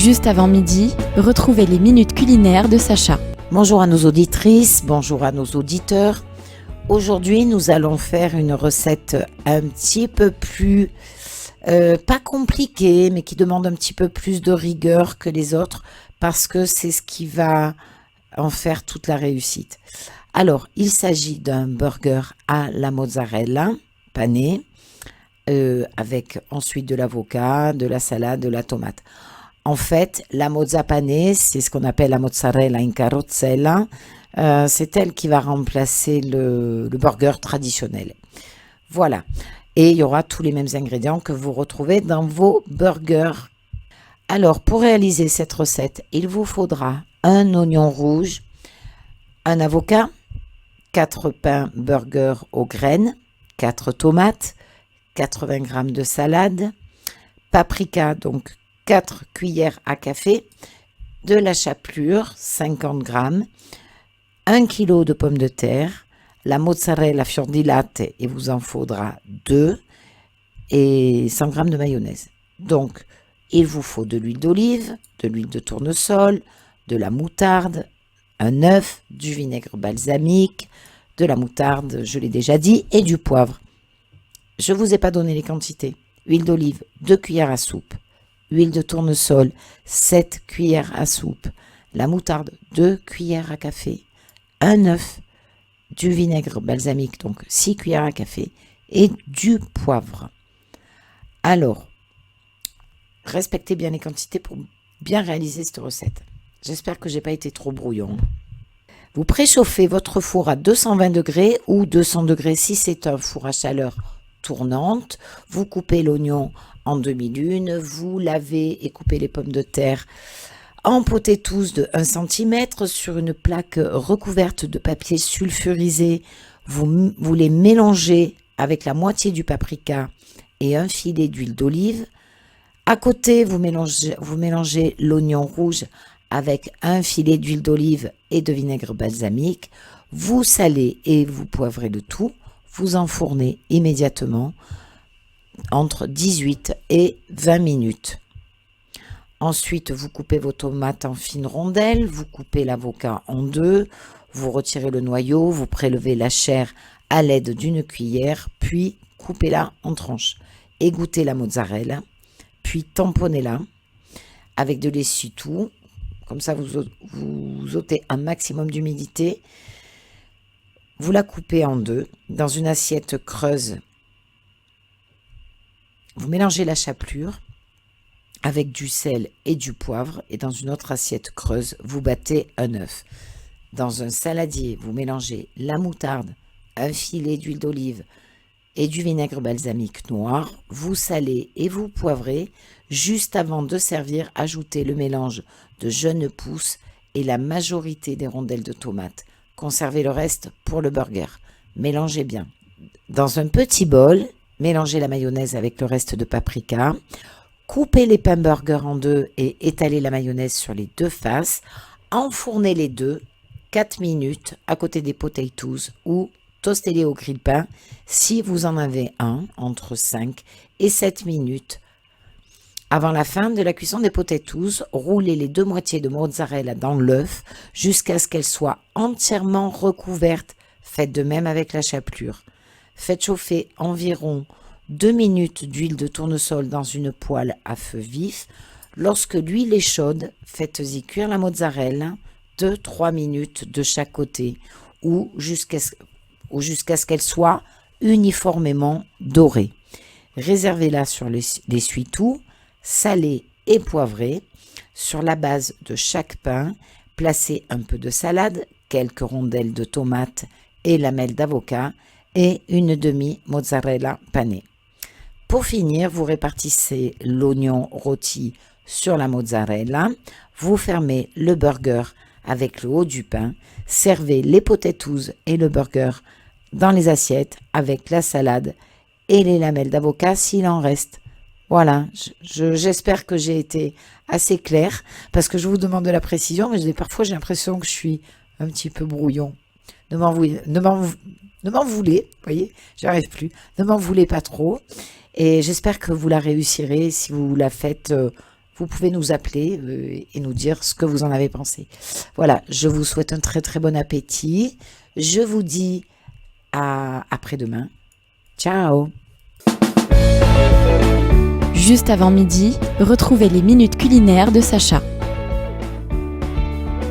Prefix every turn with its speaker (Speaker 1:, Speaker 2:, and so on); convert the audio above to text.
Speaker 1: Juste avant midi, retrouvez les minutes culinaires de Sacha.
Speaker 2: Bonjour à nos auditrices, bonjour à nos auditeurs. Aujourd'hui, nous allons faire une recette un petit peu plus, pas compliquée, mais qui demande un petit peu plus de rigueur que les autres, parce que c'est ce qui va en faire toute la réussite. Alors, il s'agit d'un burger à la mozzarella pané, avec ensuite de l'avocat, de la salade, de la tomate. En fait, la mozza panée, c'est ce qu'on appelle la mozzarella in carrozzella. C'est elle qui va remplacer le burger traditionnel. Voilà. Et il y aura tous les mêmes ingrédients que vous retrouvez dans vos burgers. Alors, pour réaliser cette recette, il vous faudra un oignon rouge, un avocat, 4 pains burger aux graines, 4 tomates, 80 g de salade, paprika, donc 4 cuillères à café, de la chapelure, 50 g, 1 kg de pommes de terre, la mozzarella fior di latte, et vous en faudra 2, et 100 g de mayonnaise. Donc, il vous faut de l'huile d'olive, de l'huile de tournesol, de la moutarde, un œuf, du vinaigre balsamique, de la moutarde, je l'ai déjà dit, et du poivre. Je ne vous ai pas donné les quantités. Huile d'olive, 2 cuillères à soupe. Huile de tournesol, 7 cuillères à soupe. La moutarde, 2 cuillères à café. Un œuf, du vinaigre balsamique, donc 6 cuillères à café. Et du poivre. Alors, respectez bien les quantités pour bien réaliser cette recette. J'espère que je n'ai pas été trop brouillon. Vous préchauffez votre four à 220 degrés ou 200 degrés si c'est un four à chaleur tournante. Vous coupez l'oignon en demi-lune, vous lavez et coupez les pommes de terre en potatoes de 1 cm sur une plaque recouverte de papier sulfurisé. Vous les mélangez avec la moitié du paprika et un filet d'huile d'olive. À côté, vous mélangez l'oignon rouge avec un filet d'huile d'olive et de vinaigre balsamique. Vous salez et vous poivrez le tout. Vous enfournez immédiatement entre 18 et 20 minutes. Ensuite, vous coupez vos tomates en fines rondelles, vous coupez l'avocat en deux, vous retirez le noyau, vous prélevez la chair à l'aide d'une cuillère, puis coupez-la en tranches. Égouttez la mozzarella, puis tamponnez-la avec de l'essuie-tout. Comme ça, vous ôtez un maximum d'humidité. Vous la coupez en deux. Dans une assiette creuse, vous mélangez la chapelure avec du sel et du poivre. Et dans une autre assiette creuse, vous battez un œuf. Dans un saladier, vous mélangez la moutarde, un filet d'huile d'olive et du vinaigre balsamique noir. Vous salez et vous poivrez. Juste avant de servir, ajoutez le mélange de jeunes pousses et la majorité des rondelles de tomates. Conservez le reste pour le burger. Mélangez bien. Dans un petit bol, mélangez la mayonnaise avec le reste de paprika. Coupez les pains burger en deux et étalez la mayonnaise sur les deux faces. Enfournez les deux 4 minutes à côté des potatoes ou toastez-les au grille-pain si vous en avez un entre 5 et 7 minutes. Avant la fin de la cuisson des potatoes, roulez les 2 moitiés de mozzarella dans l'œuf jusqu'à ce qu'elles soient entièrement recouvertes. Faites de même avec la chapelure. Faites chauffer environ 2 minutes d'huile de tournesol dans une poêle à feu vif. Lorsque l'huile est chaude, faites-y cuire la mozzarella 2-3 minutes de chaque côté ou jusqu'à ce qu'elle soit uniformément dorée. Réservez-la sur l'essuie-tout, salé et poivré. Sur la base de chaque pain, placez un peu de salade, quelques rondelles de tomates et lamelles d'avocat et une demi-mozzarella panée. Pour finir, vous répartissez l'oignon rôti sur la mozzarella. Vous fermez le burger avec le haut du pain. Servez les potatoes et le burger dans les assiettes avec la salade et les lamelles d'avocat s'il en reste. Voilà, j'espère que j'ai été assez claire parce que je vous demande de la précision, mais parfois j'ai l'impression que je suis un petit peu brouillon. Ne m'en voulez, voyez, j'arrive plus. Ne m'en voulez pas trop et j'espère que vous la réussirez si vous la faites vous pouvez nous appeler et nous dire ce que vous en avez pensé. Voilà, je vous souhaite un très très bon appétit. Je vous dis à après-demain. Ciao!
Speaker 1: Juste avant midi, retrouvez les minutes culinaires de Sacha.